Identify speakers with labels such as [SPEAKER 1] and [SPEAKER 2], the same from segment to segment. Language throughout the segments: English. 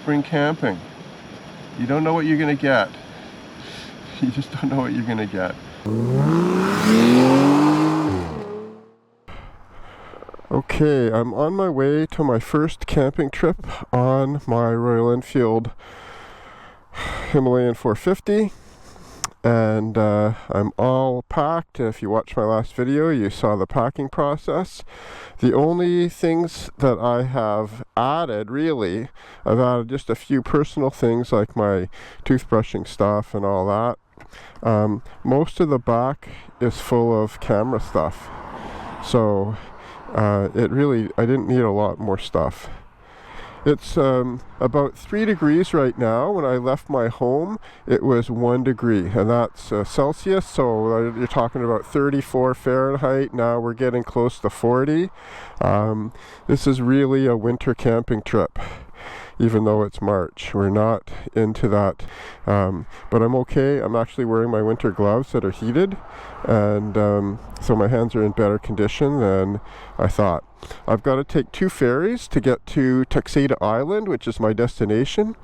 [SPEAKER 1] spring camping. You don't know what you're going to get. You just don't know what you're going to get. Okay, I'm on my way to my first camping trip on my Royal Enfield Himalayan 450. And I'm all packed. If you watched my last video, you saw the packing process. The only things that I have added, really, I've added just a few personal things like my toothbrushing stuff and all that. Most of the back is full of camera stuff. So I didn't need a lot more stuff. It's about 3 degrees right now. When I left my home, it was 1 degree, and that's Celsius, so you're talking about 34 Fahrenheit. Now we're getting close to 40. This is really a winter camping trip, even though it's March. We're not into that, but I'm okay. I'm actually wearing my winter gloves that are heated, and so my hands are in better condition than I thought. I've got to take 2 ferries to get to Texada Island, which is my destination.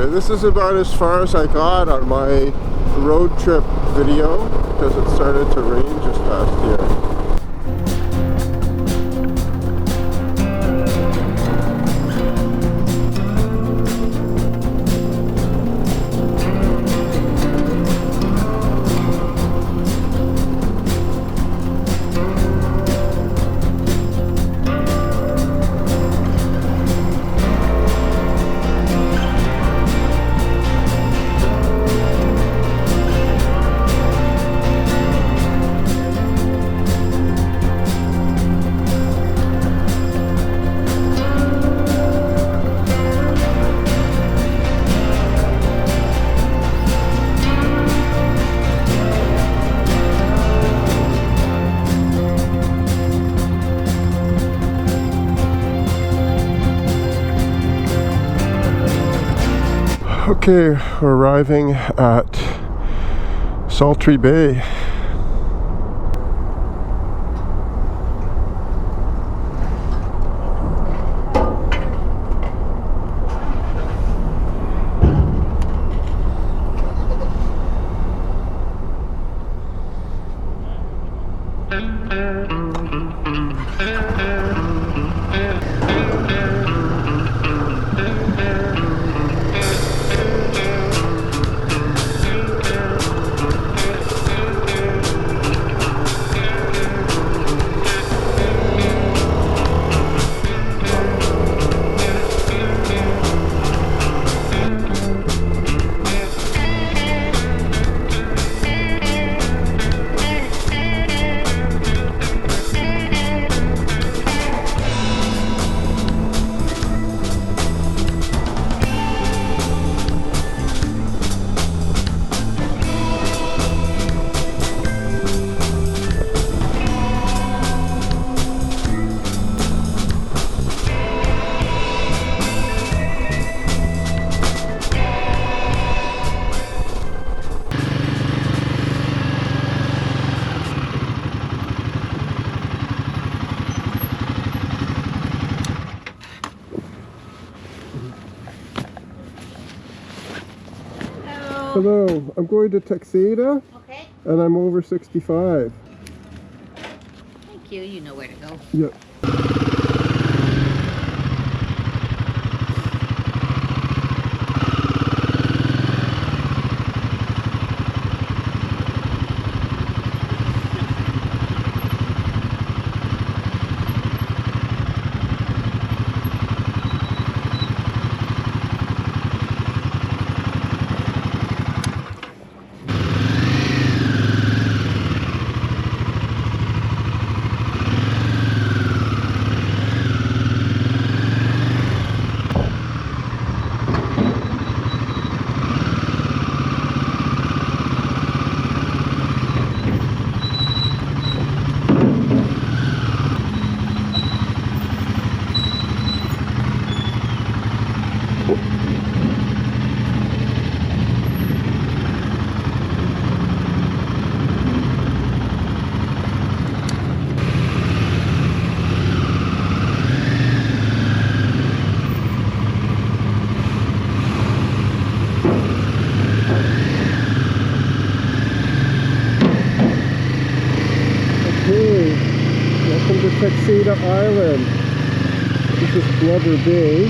[SPEAKER 1] This is about as far as I got on my road trip video because it started to rain just last year. Okay, we're arriving at Sultry Bay. Hello, I'm going to Texada.
[SPEAKER 2] Okay.
[SPEAKER 1] And I'm over 65.
[SPEAKER 2] Thank you. You know where to go.
[SPEAKER 1] Yep. Texada Island. This is Blubber Bay,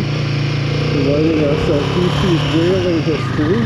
[SPEAKER 1] reminding us of BC's whaling history.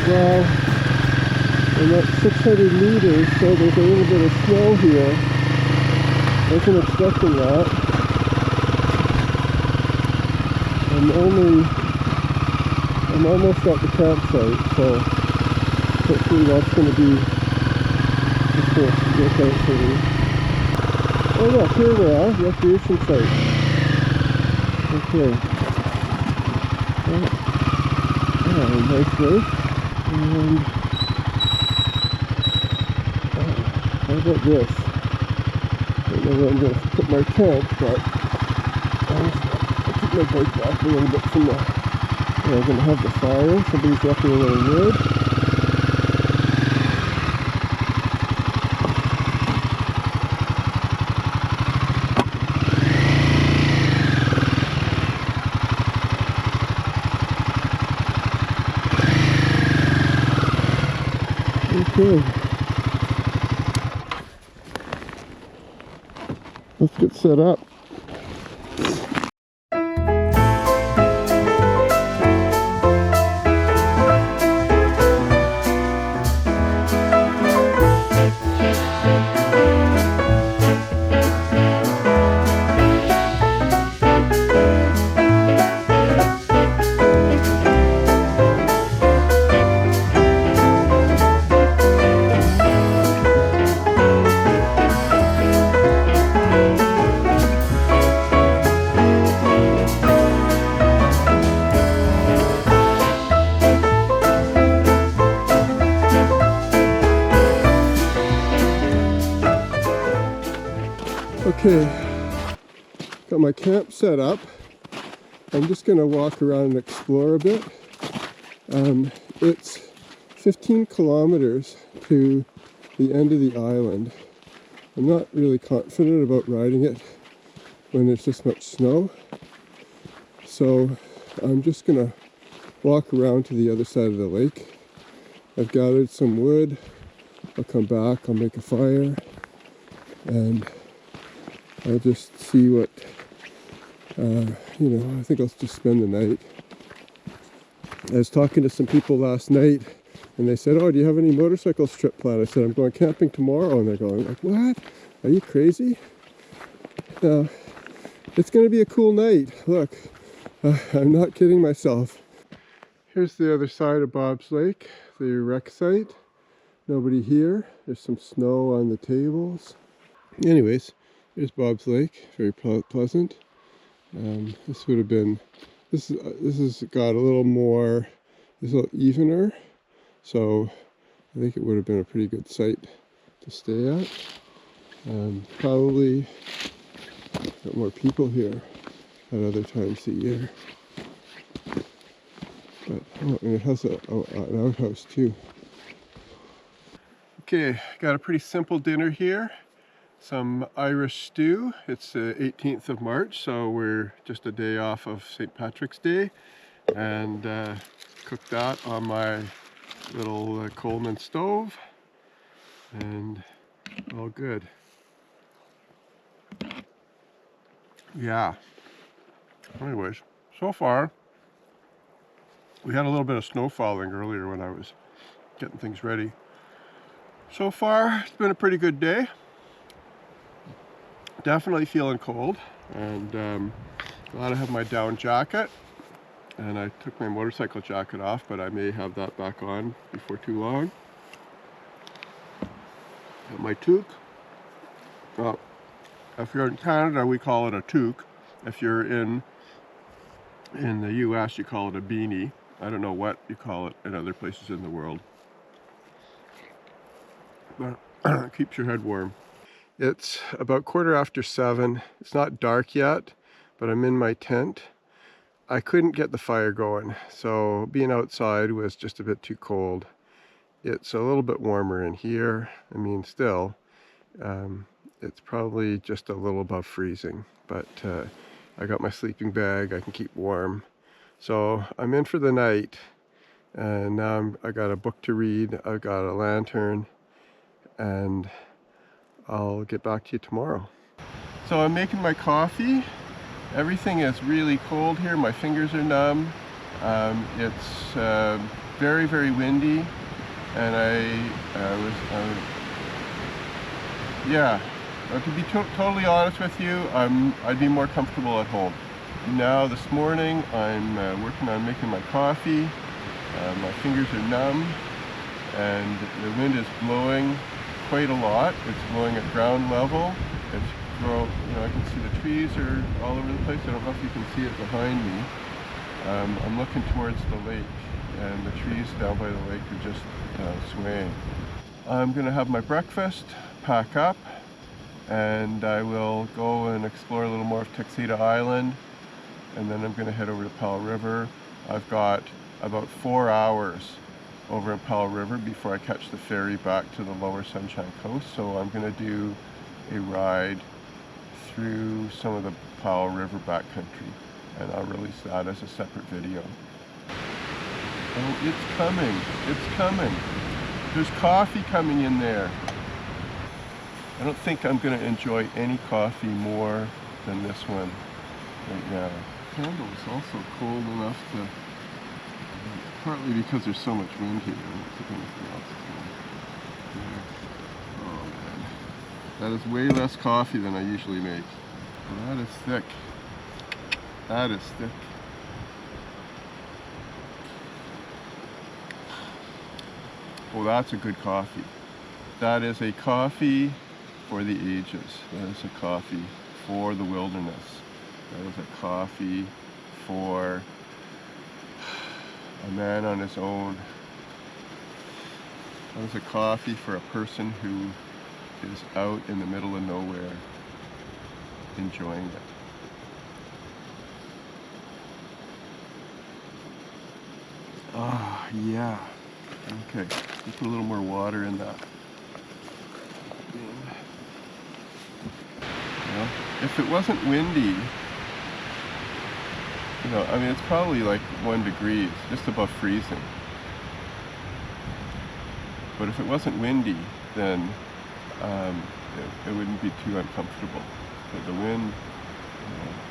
[SPEAKER 1] Well, I'm at 600 meters, so there's a little bit of snow here. Wasn't expecting that. I'm almost at the campsite, so hopefully that's going to be okay for me. Oh look, here we are, recreation site. Okay. Nice lake. And how about this? I don't know where I'm going to put my tent, but I'll keep my bike back a little bit from the. I'm going to have the fire. Somebody's left me a little wood. Okay. Let's get set up. Okay, got my camp set up. I'm just going to walk around and explore a bit. It's 15 kilometers to the end of the island. I'm not really confident about riding it when there's this much snow. So I'm just going to walk around to the other side of the lake. I've gathered some wood. I'll come back, I'll make a fire, and I'll just see what, I think I'll just spend the night. I was talking to some people last night, and they said, oh, do you have any motorcycle trip planned? I said, I'm going camping tomorrow. And they're going, like, what? Are you crazy? It's going to be a cool night. Look, I'm not kidding myself. Here's the other side of Bob's Lake, the wreck site. Nobody here. There's some snow on the tables. Anyways, here's Bob's Lake. Very pleasant. This would have been, this has got a little more, it's a little evener. So I think it would have been a pretty good site to stay at. Probably got more people here at other times of the year. But, oh, and it has an outhouse too. Okay, got a pretty simple dinner here. Some Irish stew. It's the 18th of March, so we're just a day off of St. Patrick's Day. And cooked that on my little Coleman stove. And all good. Yeah. Anyways, so far, we had a little bit of snow falling earlier when I was getting things ready. So far, it's been a pretty good day. Definitely feeling cold, and glad I have my down jacket. And I took my motorcycle jacket off, but I may have that back on before too long. Got my toque. Well, if you're in Canada, we call it a toque. If you're in the US, you call it a beanie. I don't know what you call it in other places in the world. But it keeps your head warm. It's about 7:15. It's not dark yet, but I'm in my tent. I couldn't get the fire going, so being outside was just a bit too cold. It's a little bit warmer in here. I mean, still, it's probably just a little above freezing, but I got my sleeping bag. I can keep warm. So I'm in for the night, and now I got a book to read. I've got a lantern, and I'll get back to you tomorrow. So I'm making my coffee. Everything is really cold here. My fingers are numb. It's very, very windy, and to be totally honest with you, I'd be more comfortable at home. Now this morning I'm working on making my coffee. My fingers are numb, and the wind is blowing quite a lot. It's blowing at ground level. I can see the trees are all over the place. I don't know if you can see it behind me. I'm looking towards the lake, and the trees down by the lake are just swaying. I'm going to have my breakfast, pack up, and I will go and explore a little more of Texada Island, and then I'm going to head over to Powell River. I've got about 4 hours over in Powell River before I catch the ferry back to the lower Sunshine Coast, so I'm going to do a ride through some of the Powell River backcountry, and I'll release that as a separate video. Oh, it's coming, it's coming. There's coffee coming in there. I don't think I'm going to enjoy any coffee more than this one right now. The candle is also cold enough to, partly because there's so much wind here. I don't think anything else is going on. Oh man. That is way less coffee than I usually make. Well, that is thick. That is thick. Oh, that's a good coffee. That is a coffee for the ages. That is a coffee for the wilderness. That is a coffee for a man on his own. That is a coffee for a person who is out in the middle of nowhere enjoying it. Ah, yeah. Okay, let's put a little more water in that. Well, if it wasn't windy, I mean, it's probably like 1 degree, just above freezing. But if it wasn't windy, then it wouldn't be too uncomfortable. But the wind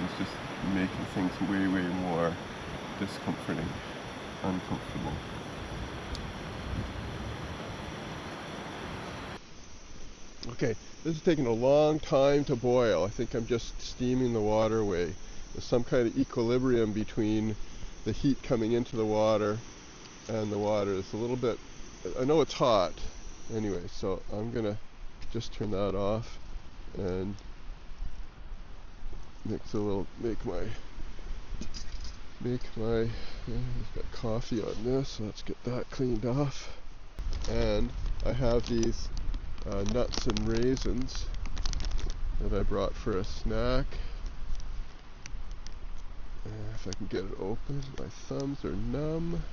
[SPEAKER 1] is just making things way, way more discomforting, uncomfortable. Okay, this is taking a long time to boil. I think I'm just steaming the water away. There's some kind of equilibrium between the heat coming into the water and the water. It's a little bit, I know it's hot. Anyway, so I'm gonna just turn that off and make my I've got coffee on this, so let's get that cleaned off. And I have these nuts and raisins that I brought for a snack. If I can get it open, my thumbs are numb.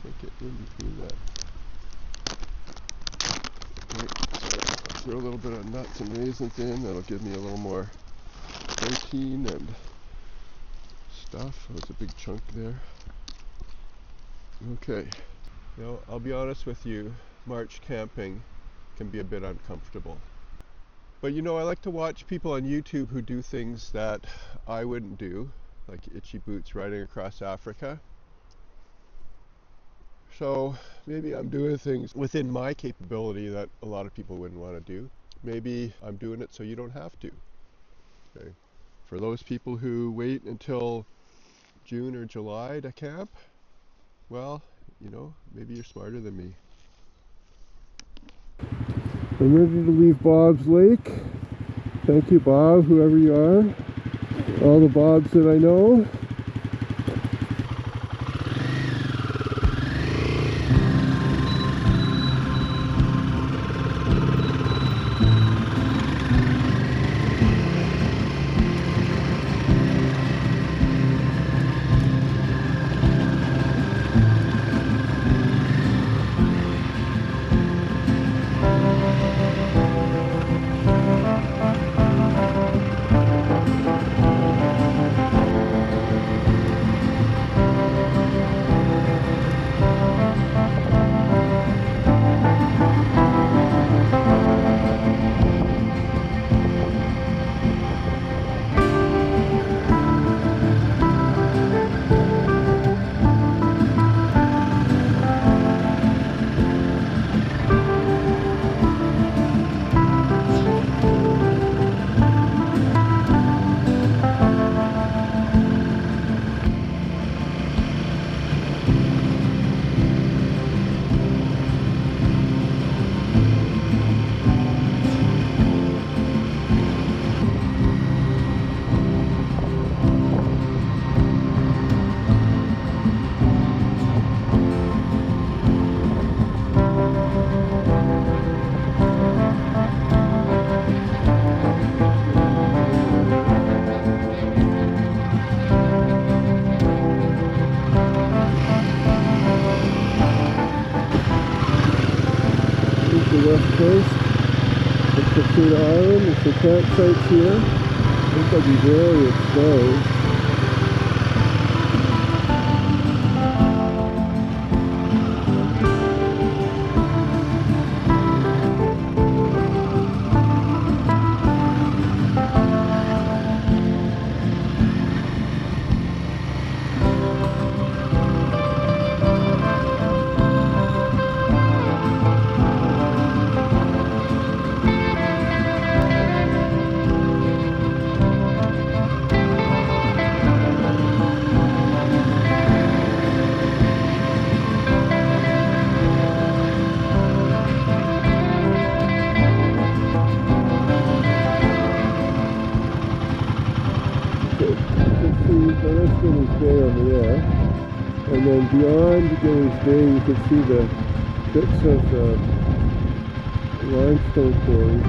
[SPEAKER 1] Can't get in between that. Okay, so I'll throw a little bit of nuts and raisins in. That'll give me a little more protein and stuff. That was a big chunk there. Okay. Now, I'll be honest with you, March camping can be a bit uncomfortable. But you know, I like to watch people on YouTube who do things that I wouldn't do, like Itchy Boots riding across Africa. So maybe I'm doing things within my capability that a lot of people wouldn't want to do. Maybe I'm doing it so you don't have to. Okay. For those people who wait until June or July to camp, well, you know, maybe you're smarter than me. I'm ready to leave Bob's Lake. Thank you, Bob, whoever you are. All the Bobs that I know. West Coast of Texada Island. There's some campsites here. I think I'll be very exposed. Over there, and then beyond Gillies Bay you can see the bits of limestone quarries,